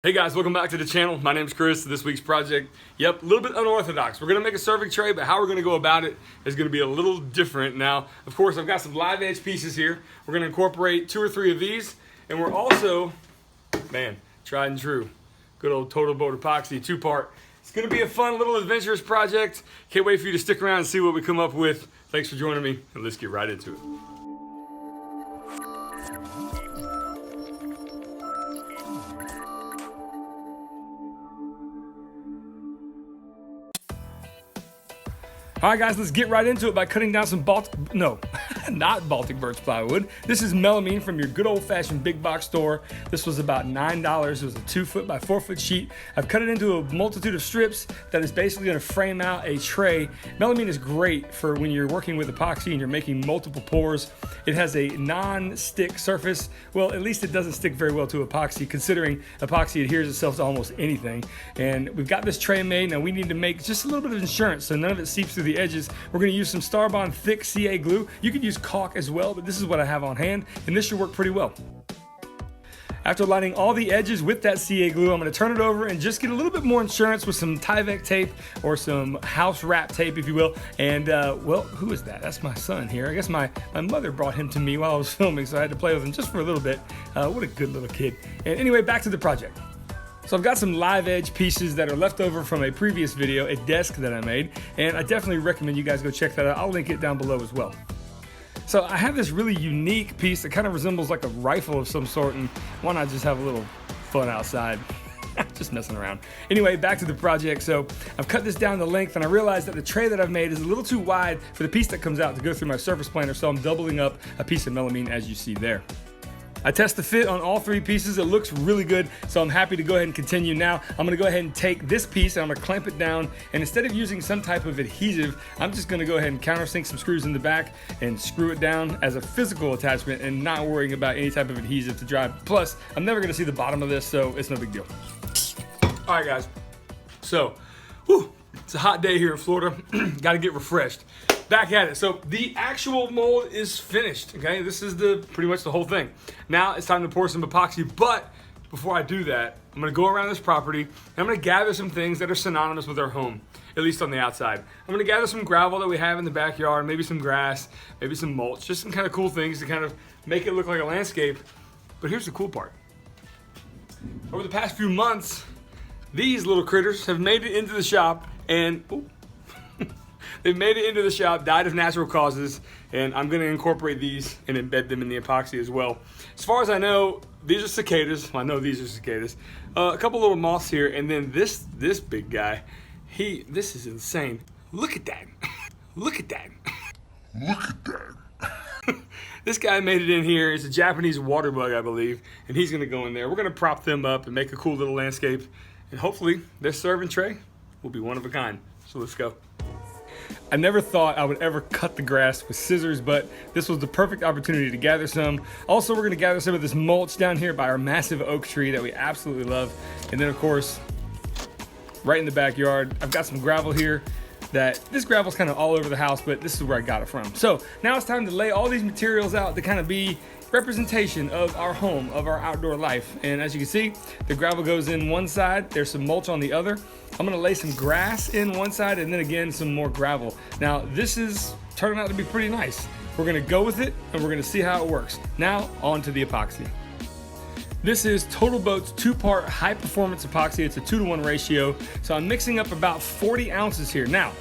Hey guys, welcome back to the channel. My name is Chris. This week's project, yep, a little bit unorthodox. We're gonna make a serving tray, but how we're gonna go about it is gonna be a little different. Now, of course, I've got some live edge pieces here. We're gonna incorporate 2 or 3 of these, and we're also, man, tried and true, good old TotalBoat epoxy 2-part. It's gonna be a fun little adventurous project. Can't wait for you to stick around and see what we come up with. Thanks for joining me, and let's get right into it. All right, guys, let's get right into it by cutting down some not Baltic birch plywood. This is melamine from your good old-fashioned big box store. This was about $9. It was a 2-foot by 4-foot sheet. I've cut it into a multitude of strips that is basically going to frame out a tray. Melamine is great for when you're working with epoxy and you're making multiple pours. It has a non-stick surface. Well, at least it doesn't stick very well to epoxy, considering epoxy adheres itself to almost anything. And we've got this tray made. Now we need to make just a little bit of insurance so none of it seeps through the edges. We're going to use some Starbond thick CA glue. You could use caulk as well, but this is what I have on hand, and this should work pretty well. After lining all the edges with that CA glue, I'm going to turn it over and just get a little bit more insurance with some Tyvek tape or some house wrap tape, if you will. And well, who is that? That's my son here. I guess my mother brought him to me while I was filming, so I had to play with him just for a little bit. What a good little kid. And anyway, back to the project. So I've got some live edge pieces that are left over from a previous video, a desk that I made, and I definitely recommend you guys go check that out. I'll link it down below as well. So I have this really unique piece that kind of resembles like a rifle of some sort, and why not just have a little fun outside? Just messing around. Anyway, back to the project. So I've cut this down to length, and I realized that the tray that I've made is a little too wide for the piece that comes out to go through my surface planer, so I'm doubling up a piece of melamine as you see there. I test the fit on all 3 pieces. It looks really good, so I'm happy to go ahead and continue now. I'm gonna go ahead and take this piece and I'm gonna clamp it down, and instead of using some type of adhesive, I'm just gonna go ahead and countersink some screws in the back and screw it down as a physical attachment and not worrying about any type of adhesive to dry. Plus, I'm never gonna see the bottom of this, so it's no big deal. All right, guys. So, it's a hot day here in Florida. Gotta get refreshed. Back at it. So the actual mold is finished, okay? This is pretty much the whole thing. Now it's time to pour some epoxy, but before I do that, I'm gonna go around this property and I'm gonna gather some things that are synonymous with our home, at least on the outside. I'm gonna gather some gravel that we have in the backyard, maybe some grass, maybe some mulch, just some kind of cool things to kind of make it look like a landscape. But here's the cool part. Over the past few months, these little critters have made it into the shop, and they've made it into the shop, died of natural causes, and I'm gonna incorporate these and embed them in the epoxy as well. As far as I know, these are cicadas. Well, I know these are cicadas. A couple little moths here, and then this big guy, this is insane. Look at that. Look at that. Look at that. This guy made it in here. It's a Japanese water bug, I believe, and he's gonna go in there. We're gonna prop them up and make a cool little landscape, and hopefully this serving tray will be one of a kind. So let's go. I never thought I would ever cut the grass with scissors, but this was the perfect opportunity to gather some. Also, we're gonna gather some of this mulch down here by our massive oak tree that we absolutely love. And then of course, right in the backyard, I've got some gravel here. This gravel's kind of all over the house, but this is where I got it from. So now it's time to lay all these materials out to kind of be representation of our home, of our outdoor life. And as you can see, the gravel goes in one side, there's some mulch on the other. I'm gonna lay some grass in one side and then again some more gravel. Now this is turning out to be pretty nice. We're gonna go with it and we're gonna see how it works. Now on to the epoxy. This is TotalBoat's 2-part high performance epoxy. It's a 2-to-1 ratio. So I'm mixing up about 40 ounces here. Now,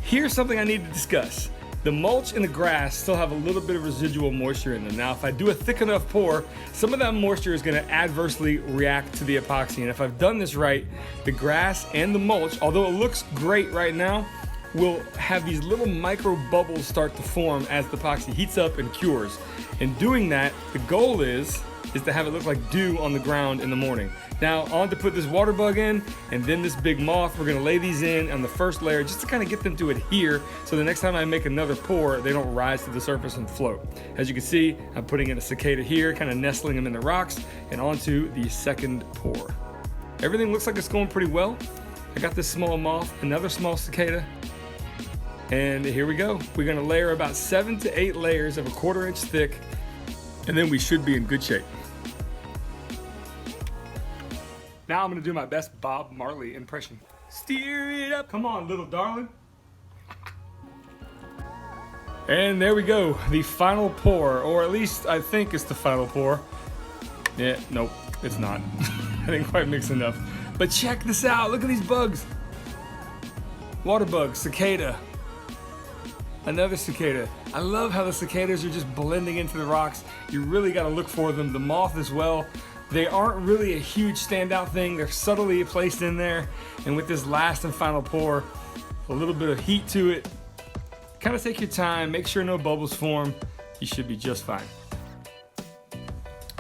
here's something I need to discuss. The mulch and the grass still have a little bit of residual moisture in them. Now, if I do a thick enough pour, some of that moisture is gonna adversely react to the epoxy. And if I've done this right, the grass and the mulch, although it looks great right now, will have these little micro bubbles start to form as the epoxy heats up and cures. In doing that, the goal is to have it look like dew on the ground in the morning. Now, on to put this water bug in, and then this big moth. We're gonna lay these in on the first layer just to kind of get them to adhere, so the next time I make another pour, they don't rise to the surface and float. As you can see, I'm putting in a cicada here, kind of nestling them in the rocks, and onto the second pour. Everything looks like it's going pretty well. I got this small moth, another small cicada, and here we go. We're gonna layer about 7 to 8 layers of a 1/4 inch thick, and then we should be in good shape. Now I'm gonna do my best Bob Marley impression. Steer it up, come on little darling. And there we go, the final pour, or at least I think it's the final pour. Yeah, nope, it's not. I didn't quite mix enough. But check this out, look at these bugs. Water bug, cicada. Another cicada. I love how the cicadas are just blending into the rocks. You really gotta look for them. The moth as well. They aren't really a huge standout thing. They're subtly placed in there. And with this last and final pour, a little bit of heat to it. Kind of take your time, make sure no bubbles form. You should be just fine.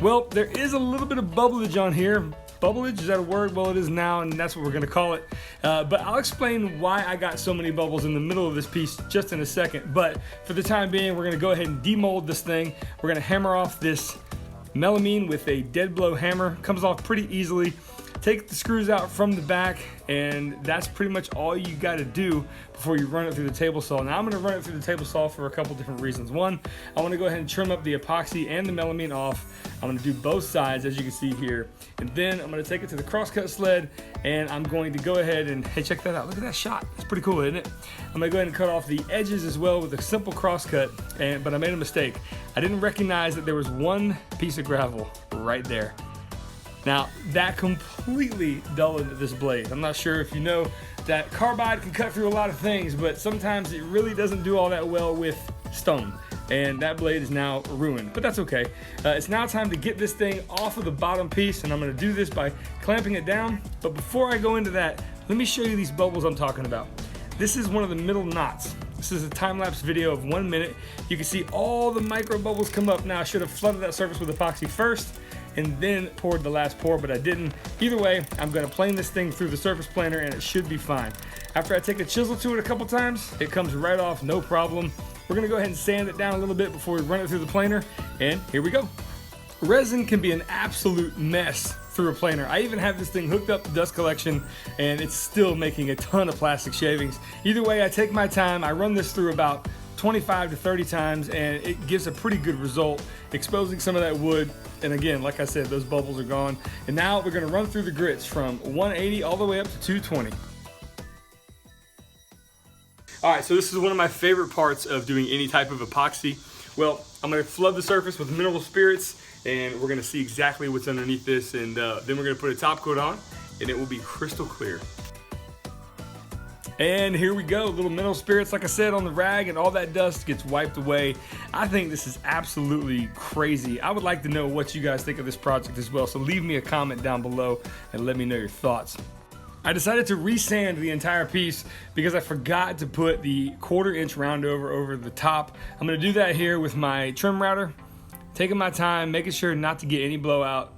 Well, there is a little bit of bubblage on here. Bubblage, is that a word? Well, it is now, and that's what we're gonna call it. But I'll explain why I got so many bubbles in the middle of this piece just in a second. But for the time being, we're gonna go ahead and demold this thing. We're gonna hammer off this melamine with a dead blow hammer. Comes off pretty easily. Take the screws out from the back, and that's pretty much all you gotta do before you run it through the table saw. Now I'm gonna run it through the table saw for a couple different reasons. One, I wanna go ahead and trim up the epoxy and the melamine off. I'm gonna do both sides, as you can see here. And then I'm gonna take it to the crosscut sled, and I'm going to go ahead and, hey, check that out. Look at that shot. It's pretty cool, isn't it? I'm gonna go ahead and cut off the edges as well with a simple crosscut, but I made a mistake. I didn't recognize that there was one piece of gravel right there. Now, that completely dulled this blade. I'm not sure if you know that carbide can cut through a lot of things, but sometimes it really doesn't do all that well with stone. And that blade is now ruined, but that's okay. It's now time to get this thing off of the bottom piece, and I'm gonna do this by clamping it down. But before I go into that, let me show you these bubbles I'm talking about. This is one of the middle knots. This is a time-lapse video of 1 minute. You can see all the micro bubbles come up. Now, I should have flooded that surface with epoxy first, and then poured the last pour, but I didn't. Either way, I'm gonna plane this thing through the surface planer and it should be fine. After I take a chisel to it a couple times, it comes right off, no problem. We're gonna go ahead and sand it down a little bit before we run it through the planer, and here we go. Resin can be an absolute mess through a planer. I even have this thing hooked up to dust collection, and it's still making a ton of plastic shavings. Either way, I take my time, I run this through about 25 to 30 times, and it gives a pretty good result, exposing some of that wood. And again, like I said, those bubbles are gone. And now we're gonna run through the grits from 180 all the way up to 220. All right, so this is one of my favorite parts of doing any type of epoxy. Well, I'm gonna flood the surface with mineral spirits, and we're gonna see exactly what's underneath this, and then we're gonna put a top coat on, and it will be crystal clear. And here we go, little mineral spirits, like I said, on the rag, and all that dust gets wiped away. I think this is absolutely crazy. I would like to know what you guys think of this project as well, so leave me a comment down below and let me know your thoughts. I decided to resand the entire piece because I forgot to put the 1/4 inch round over the top. I'm gonna do that here with my trim router, taking my time, making sure not to get any blowout,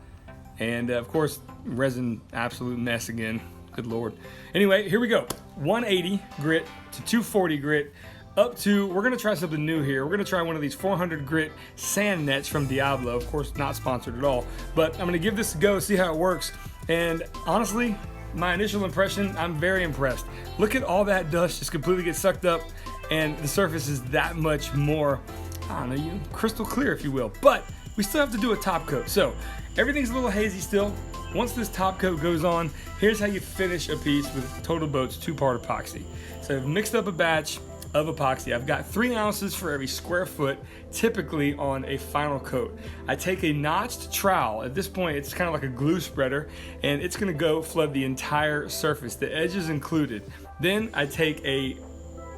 and of course, resin, absolute mess again. Good Lord. Anyway, here we go. 180 grit to 240 grit up to, we're gonna try something new here. We're gonna try one of these 400 grit sand nets from Diablo. Of course, not sponsored at all, but I'm gonna give this a go, see how it works. And honestly, my initial impression, I'm very impressed. Look at all that dust just completely get sucked up, and the surface is that much more, I don't know, crystal clear, if you will. But we still have to do a top coat. So everything's a little hazy still. Once this top coat goes on, here's how you finish a piece with TotalBoat's 2-part epoxy. So I've mixed up a batch of epoxy. I've got 3 ounces for every square foot, typically on a final coat. I take a notched trowel. At this point, it's kind of like a glue spreader, and it's gonna go flood the entire surface, the edges included. Then I take a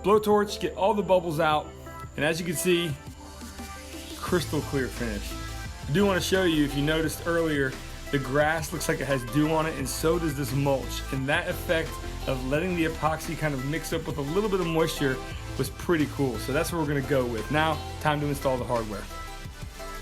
blowtorch, get all the bubbles out, and as you can see, crystal clear finish. I do want to show you, if you noticed earlier, the grass looks like it has dew on it, and so does this mulch. And that effect of letting the epoxy kind of mix up with a little bit of moisture was pretty cool. So that's what we're gonna go with. Now, time to install the hardware.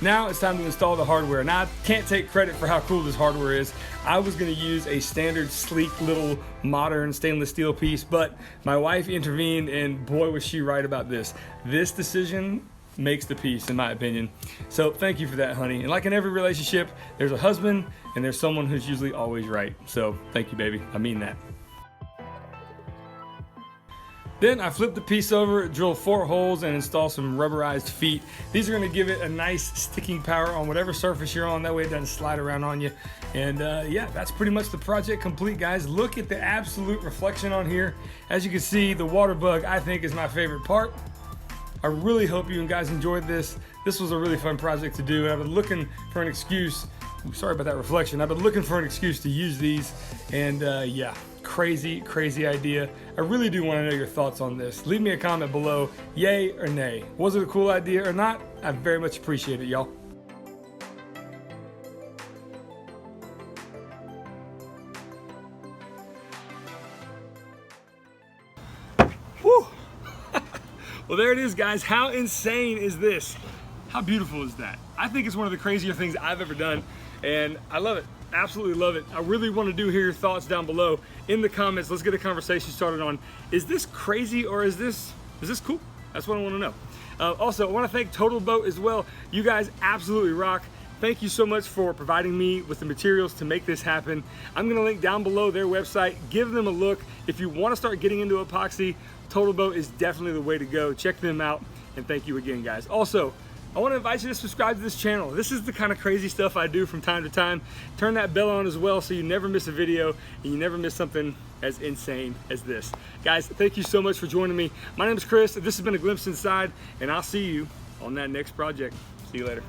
Now it's time to install the hardware. Now I can't take credit for how cool this hardware is. I was gonna use a standard, sleek, little modern stainless steel piece, but my wife intervened, and boy was she right about this. This decision makes the piece, in my opinion. So thank you for that, honey. And like in every relationship, there's a husband and there's someone who's usually always right. So thank you, baby. I mean that. Then I flipped the piece over, drilled 4 holes, and installed some rubberized feet. These are gonna give it a nice sticking power on whatever surface you're on. That way it doesn't slide around on you. And yeah, that's pretty much the project complete, guys. Look at the absolute reflection on here. As you can see, the water bug, I think, is my favorite part. I really hope you guys enjoyed this. This was a really fun project to do, and I've been looking for an excuse. Sorry about that reflection. I've been looking for an excuse to use these, and yeah, crazy idea. I really do want to know your thoughts on this. Leave me a comment below, yay or nay. Was it a cool idea or not? I very much appreciate it, y'all. Whew. Well, there it is, guys. How insane is this? How beautiful is that? I think it's one of the crazier things I've ever done, and I love it. Absolutely love it. I really want to hear your thoughts down below in the comments. Let's get a conversation started on, is this crazy or is this cool? That's what I want to know. Also, I want to thank TotalBoat as well. You guys absolutely rock. Thank you so much for providing me with the materials to make this happen. I'm going to link down below their website. Give them a look. If you want to start getting into epoxy, TotalBoat is definitely the way to go. Check them out, and thank you again, guys. Also, I want to invite you to subscribe to this channel. This is the kind of crazy stuff I do from time to time. Turn that bell on as well so you never miss a video and you never miss something as insane as this. Guys, thank you so much for joining me. My name is Chris. This has been A Glimpse Inside, and I'll see you on that next project. See you later.